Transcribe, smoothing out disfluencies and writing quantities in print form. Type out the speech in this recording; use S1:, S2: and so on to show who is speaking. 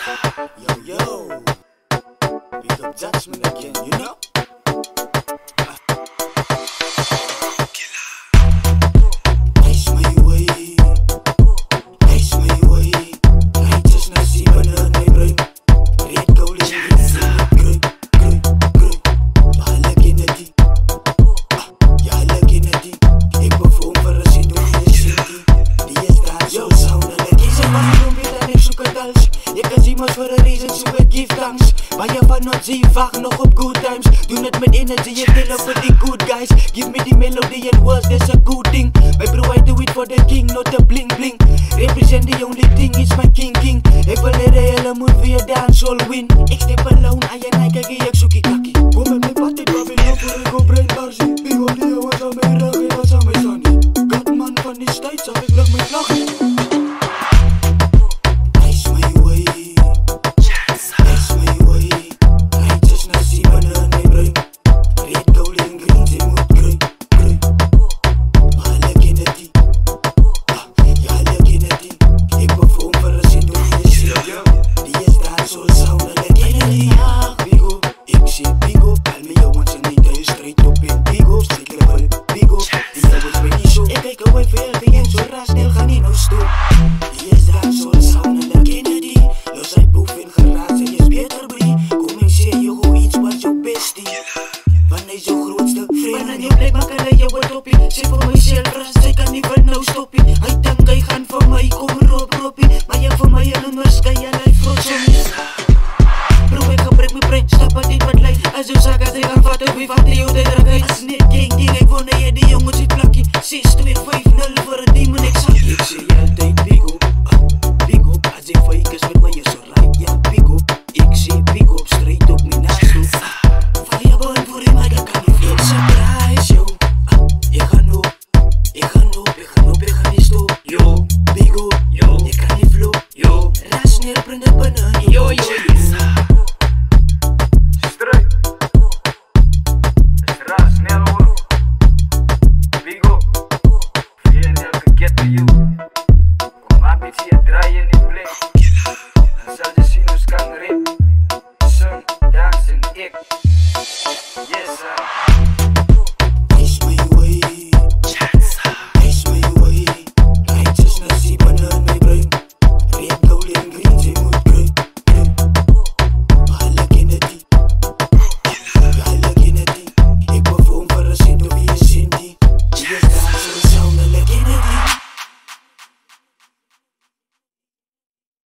S1: Yo, pick up judgment again, you know? Ice my way, ice my way. Righteousness even in my brain. Red gold is in the grey. Bahala kinati, ja hala kinati. Ik perform voor een zin door de city. Die is daar zo sound en ik kies maar doen weer en ik zoek het als. Je kan zien maar voor een reason, so ik give thanks. Maar je van ons zie vaak nog op good times. Doe het met energy, je wil op voor die good guys. Give me the melody and words, that's a good thing. My bro, I do it for the king, not the bling bling. Represent the only thing, it's my king. Ik wil een hele moet weer dancehall win. Ik step alone, I en I kijk, ik zoek ik kakkie. Kom met mijn party, Babylon voor ik op brain barzie.